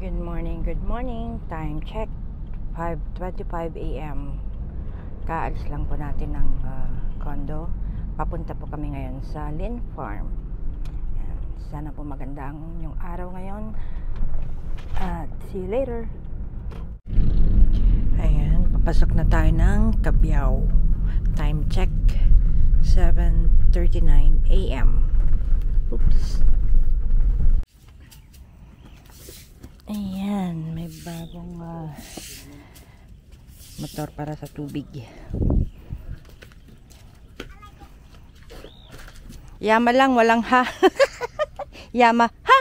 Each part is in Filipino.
Good morning. Time check 5:25 a.m. Kaalis lang po natin ng condo. Papunta po kami ngayon sa Lynn Farm. Ayan. Sana po maganda ang inyong araw ngayon. At see you later. Ayan, papasok na tayo ng Cabiao. Time check 7:39 a.m. Oops. Ayan, may bagong motor para sa tubig. Yama lang, walang ha. Yama, ha!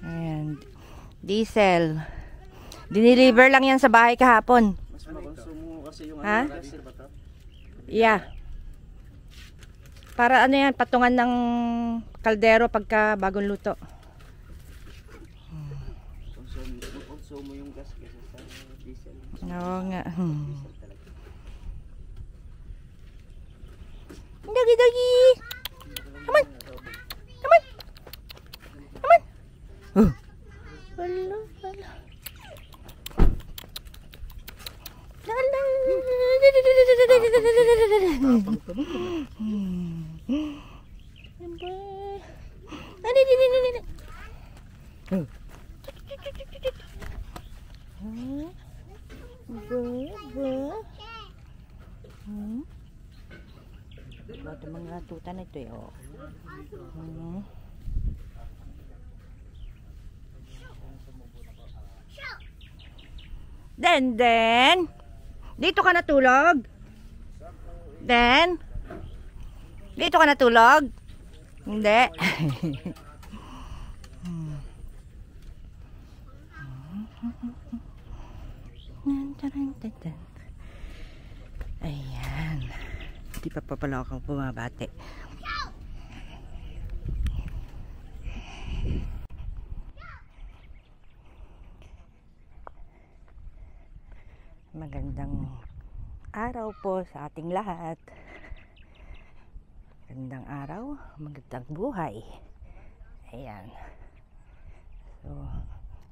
Ayan, diesel. Diniliver lang yan sa bahay kahapon. Mas makonsumo kasi yung ha? Gasir ba to? Yeah. Para ano yan, patungan ng kaldero pagka bagong luto. Konsumo yung gas kasi sa diesel. Oo nga. Doggy, doggy! Come on! Come on! Come on! Wala, wala. Ito mga tutan ito eh. Oh. Den, dito ka natulog? Den, dito ka natulog? Hindi. Ayan. Hindi pa pala akong bumabate. Magandang araw po sa ating lahat. Magandang araw, magandang buhay. Ayan. So,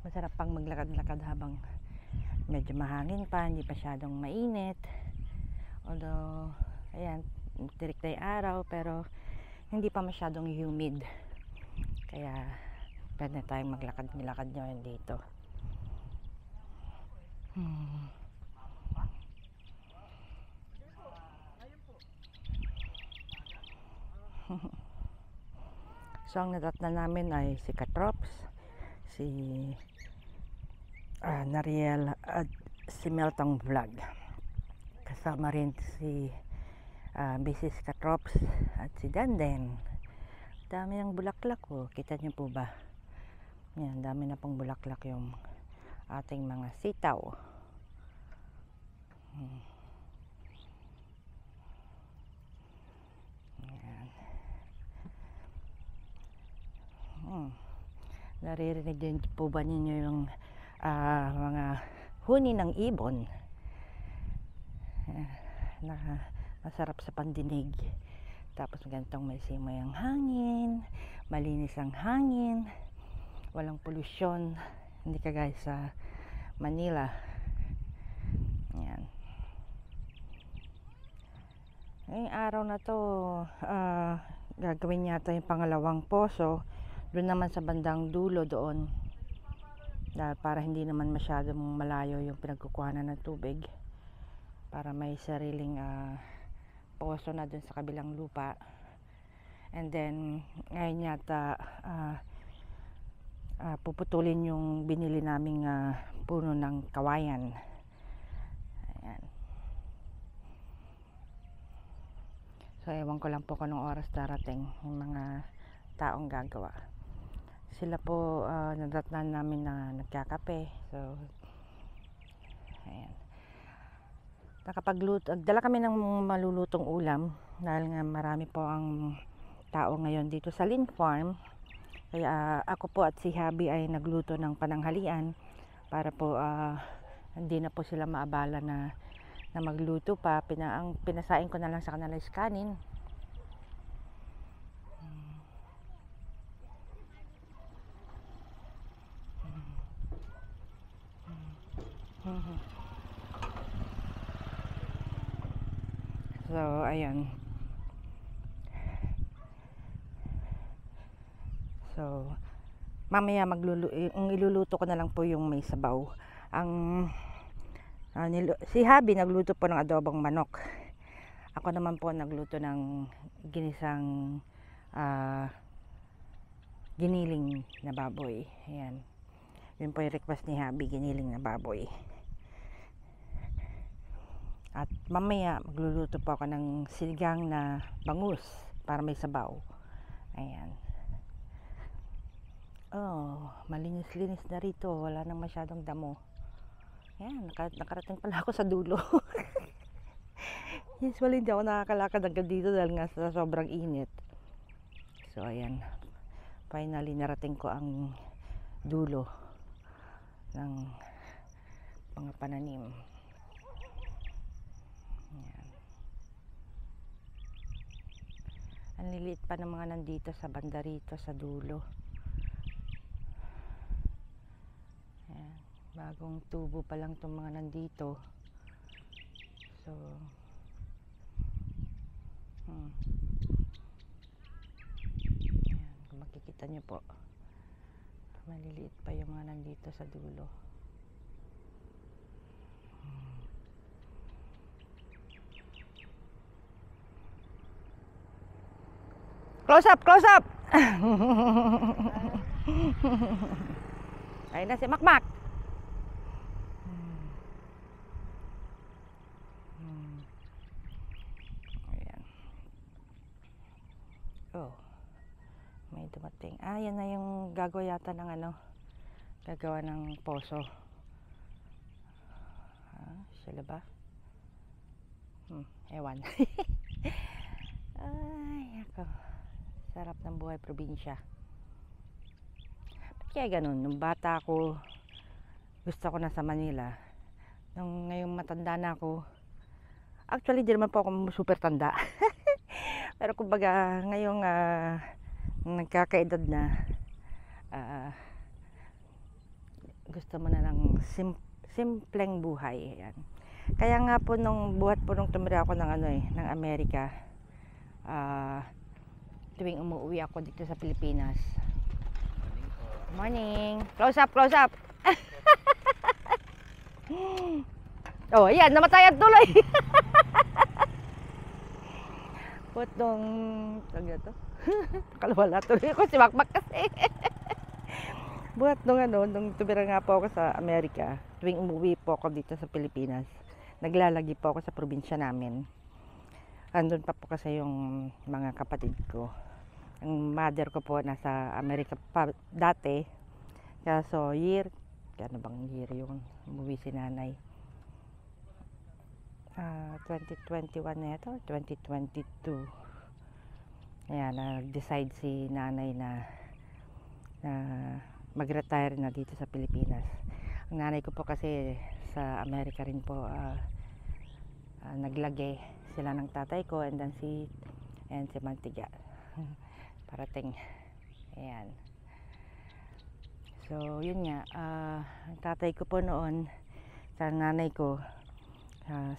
masarap pang maglakad-lakad habang medyo mahangin pa, hindi masyadong mainit. Although, ayan, tirik na yung araw, pero hindi pa masyadong humid. Kaya, pwede tayong maglakad-lakad ngayon dito. So, ang natatnan namin ay si Katrops, si Nariel at si Meltong Vlog. Kasama rin si Mrs. Katrops at si Danden. Dami ng bulaklak oh. Kita niyo po ba? Yan, dami na pong bulaklak yung ating mga sitaw. Yan. Naririnig din po ba ninyo yung mga huni ng ibon? Na masarap sa pandinig. Tapos ganitong may simoy ang hangin, malinis ang hangin, walang polusyon, hindi kagaya sa Manila. Yan. Ngayong araw na to, gagawin yata yung pangalawang poso doon naman sa bandang dulo doon, para hindi naman masyadong malayo yung pinagkukuhanan ng tubig, para may sariling poso na dun sa kabilang lupa. And then ngayon yata puputulin yung binili naming puno ng kawayan. Ayan. So ewan ko lang po kung anong oras darating yung mga taong gagawa. Sila po nadatnan namin na nagkakape. So ayan, nakapagluto, dala kami ng malulutong ulam dahil nga marami po ang tao ngayon dito sa Lynn Farm. Kaya ako po at si Habi ay nagluto ng pananghalian para po hindi na po sila maabala na magluto pa. Ang pinasain ko na lang sa kanila is kanin. Mhm. So, ayun. So, mamaya ang iluluto ko na lang po yung may sabaw. Ang si Habi nagluto po ng adobong manok. Ako naman po nagluto ng ginisang giniling na baboy. Ayan. Yun po yung request ni Habi, giniling na baboy. At mamaya magluluto po ako ng sinigang na bangus para may sabaw. Ayan. Oh, malinis-linis na rito. Wala nang masyadong damo. Ayan, nakarating pala ako sa dulo. Usually hindi ako nakakalakad hanggang dito dahil nga sa sobrang init. So ayan, finally narating ko ang dulo ng mga pananim. Ayan. Ang liliit pa ng mga nandito sa banda rito sa dulo. Ayan. Bagong tubo pa lang itong mga nandito. So ayan, kung makikita nyo po, maliliit pa yung mga nandito sa dulo. Close up, close up. Ayun na si Makmak. Ayan. Oh, may dumating. Yan na yung gagawa yata ng gagawa ng poso. Sila ba? Ewan. Ay, ako. Sarap ng buhay probinsya. Ba't kaya ganun? Nung bata ako, gusto ko na sa Manila. Nung ngayong matanda na ako, actually di naman po ako super tanda. Pero kumbaga ngayong nagkakaedad na, gusto mo na ng simpleng buhay. Ayan. Kaya nga po nung buhat po nung tumira ako ng ng Amerika, tuwing umuwi ako dito sa Pilipinas. Morning. Close up, close up. Oh, ayan, namatayan tuloy. Buhat nung to? Kalawala tuloy ako si Makmak kasi. Buhat nung tumira nga po ako sa Amerika, tuwing umuwi po ako dito sa Pilipinas, naglalagi po ako sa probinsya namin. Andun pa po kasi yung mga kapatid ko. Ang mother ko po nasa Amerika pa dati. Kaso ano bang year yung umuwi si nanay? 2021 na ito, 2022. Ayan, nag-decide si nanay na mag-retire na dito sa Pilipinas. Ang nanay ko po kasi sa Amerika rin po naglagay sila ng tatay ko and then si Mantiga. Parating. Ayan. So, yun nga. Ang tatay ko po noon, sa nanay ko,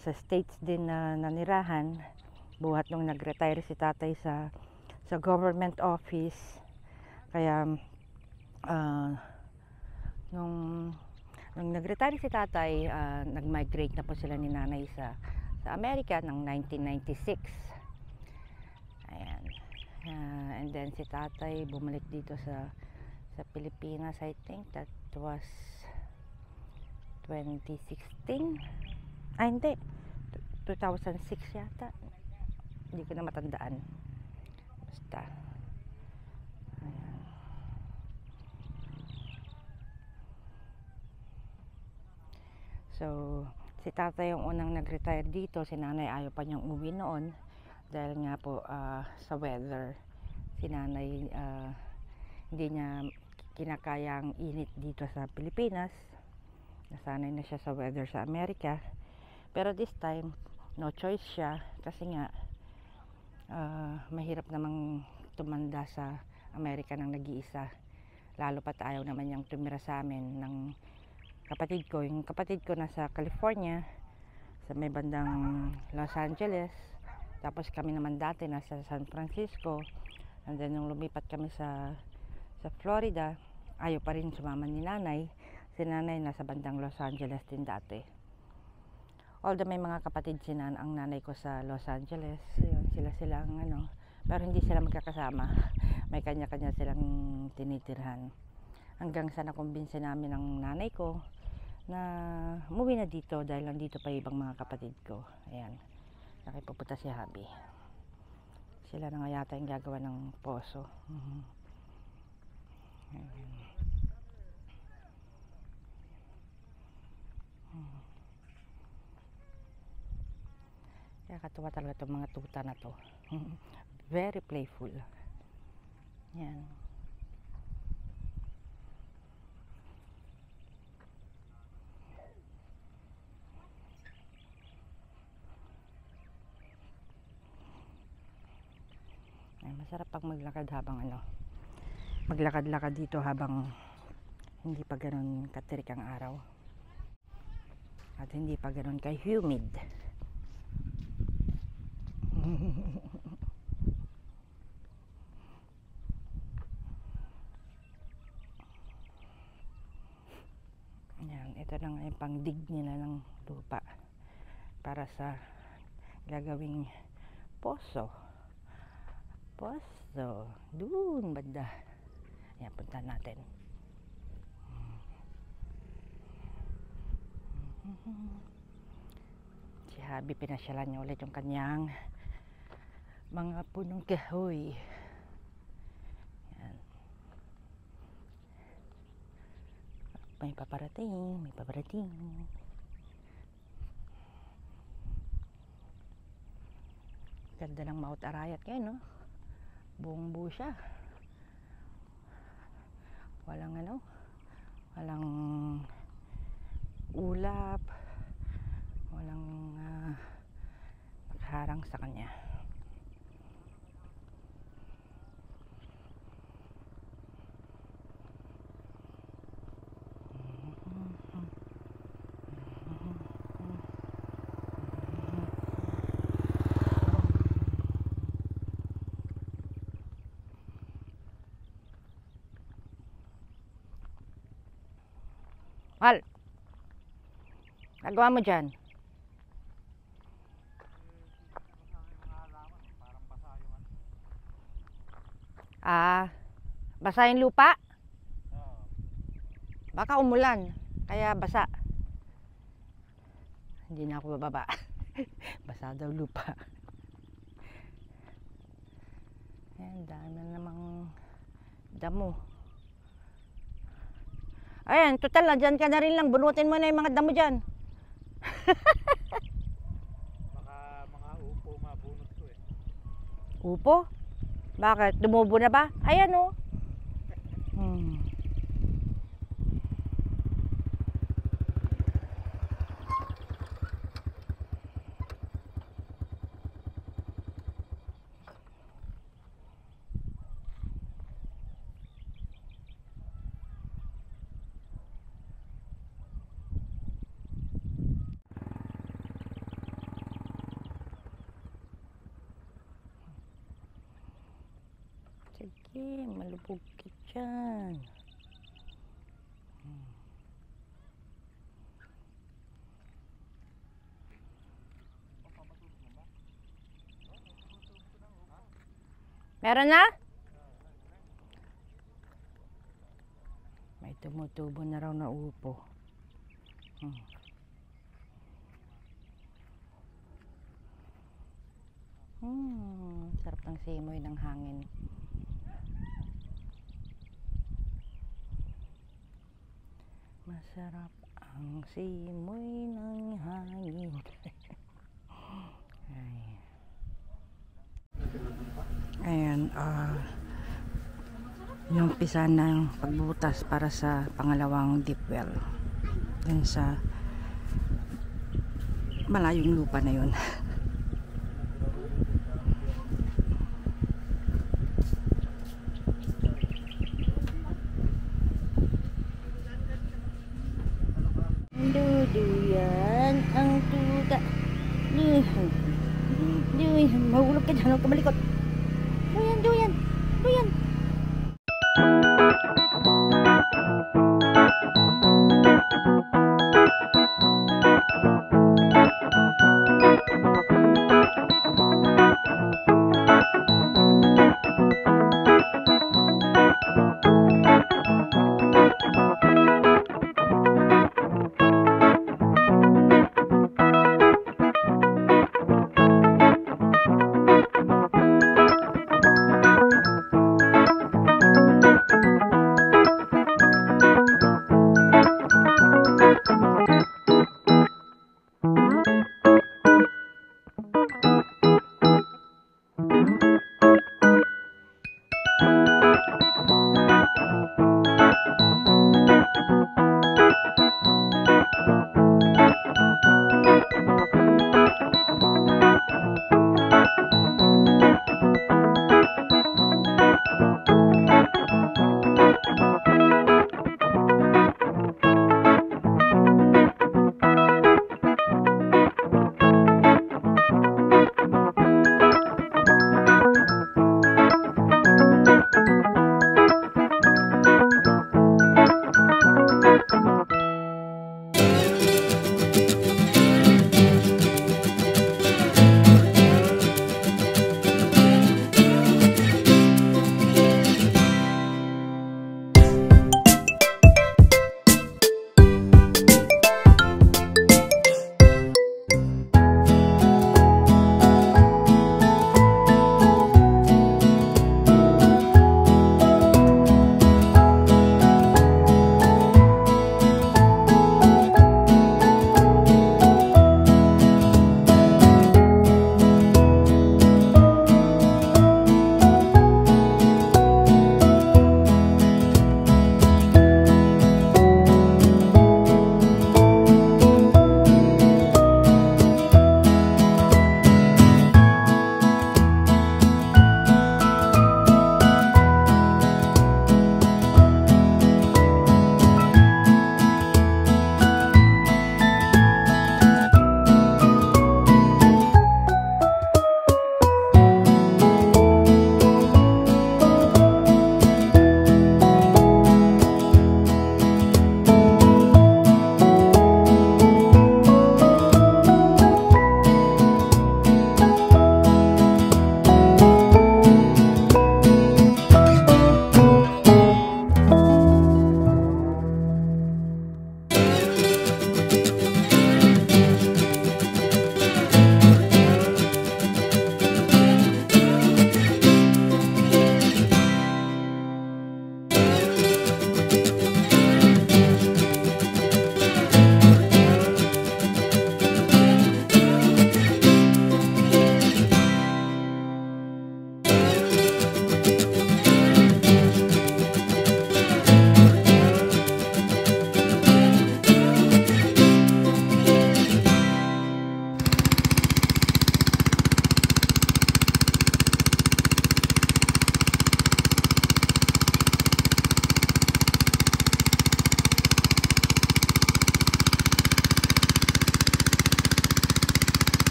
sa States din na nanirahan, buhat nung nag-retire si tatay sa government office. Kaya, nung nag-retire si tatay, nag-migrate na po sila ni nanay sa Amerika ng 1996. Ayan. And then si tatay bumalik dito sa Pilipinas. I think that was 2016. Hindi. 2006 yata. Hindi ko na matandaan. Basta. Ayan. So, si tatay yung unang nag-retire dito. Si nanay ayaw pa niyang umuwi noon. Dahil nga po sa weather. Si nanay hindi niya kinakayang init dito sa Pilipinas. Nasanay na siya sa weather sa Amerika. Pero this time, no choice siya. Kasi nga, mahirap namang tumanda sa Amerika ng nag-iisa. Lalo pat ayaw naman niyang tumira sa amin ng kapatid ko. Yung kapatid ko nasa California, sa may bandang Los Angeles. Tapos kami naman dati nasa San Francisco. And then nung lumipat kami sa Florida, ayaw pa rin sumama ni nanay. Si nanay nasa bandang Los Angeles din dati. Although may mga kapatid ang nanay ko sa Los Angeles. Yun, sila ang pero hindi sila magkakasama. May kanya-kanya silang tinitirhan. Hanggang sa nakumbinsi namin ng nanay ko na umuwi na dito dahil nandito pa ibang mga kapatid ko. Ayan, nakipupunta si Habi. Sila na nga yata yung gagawa ng poso. Ayan. Kaya katuwa talaga itong mga tuta na to. Very playful. Yan. Ay, masarap pag maglakad habang maglakad-lakad dito habang hindi pa ganun katirik ang araw. At hindi pa ganun ka-humid. Yan, ito na nga yung pangdig nila ng lupa para sa gagawing poso. Doon banda. Ayan, punta natin. Si Habi, pinasyalan niya ulit yung kanyang mga punong kahoy. Yan. May paparating. Ganda ng Mount Arayat ngayon, no? Buong buo siya. Walang ulap, walang nagharang sa kanya. Al, nagawa mo dyan? Basa yung lupa? Baka umulan, kaya basa. Hindi na ako bababa. Basa daw lupa. Ayan, dami na namang damo. Ayan, total na dyan ka na rin lang. Bunutin mo na yung mga damo dyan. Baka mga upo mabunot ko eh. Upo? Bakit? Dumubo na ba? Ayan o. Sige, malubog ka dyan. Meron na? May tumutubo na raw na upo. Sarap ng simoy ng hangin. Masarap ang simoy ng hangin. Ayan, yung umpisa ng pagbutas para sa pangalawang deep well. Dun sa malayong lupa na yun. Mahulog ka dyan, huwag ka malikot. Duyan, duyan, duyan.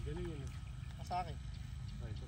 Galing yun. Sa akin. Ito.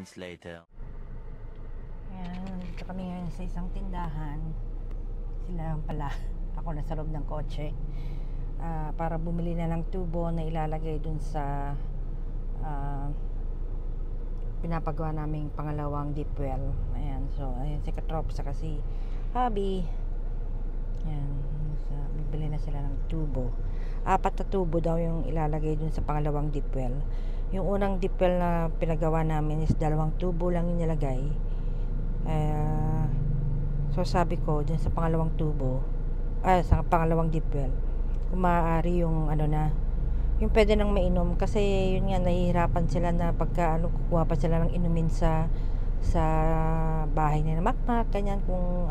moments later. Ayan, nandito kami ngayon sa isang tindahan. Sila lang pala. Ako nasa loob ng kotse. Para bumili na ng tubo na ilalagay dun sa pinapagawa naming pangalawang deep well. Ayan, so ayan si Katrop saka si Habi. Ayan, so, bibili na sila ng tubo. 4 na tubo daw yung ilalagay dun sa pangalawang deep well. Yung unang deep well na pinagawa namin is 2 tubo lang yung nilagay. So sabi ko dun sa pangalawang tubo, sa pangalawang deep well, kung maaari yung yung pwede nang mainom, kasi yun nga nahihirapan sila na pagka kukuha pa sila ng inumin sa bahay nila makmak, ganyan, kung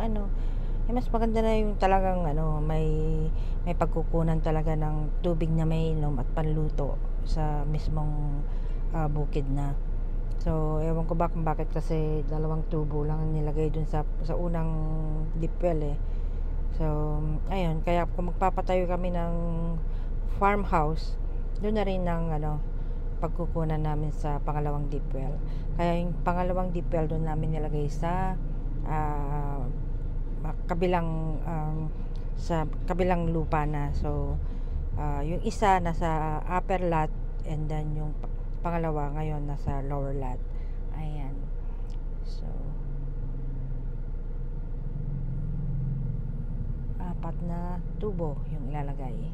mas maganda na yung talagang may pagkukunan talaga ng tubig na may inom at panluto sa mismong bukid na. So ewan ko ba kung bakit, kasi 2 tubo lang nilagay dun sa unang deep well So ayun, kaya kung magpapatayo kami ng farmhouse, doon na rin ng pagkukunan namin sa pangalawang deep well. Kaya yung pangalawang deep well doon namin nilagay sa kabilang lupa na. So yung isa nasa upper lot, and then yung pangalawa ngayon nasa lower lot. Ayan. So 4 na tubo yung ilalagay.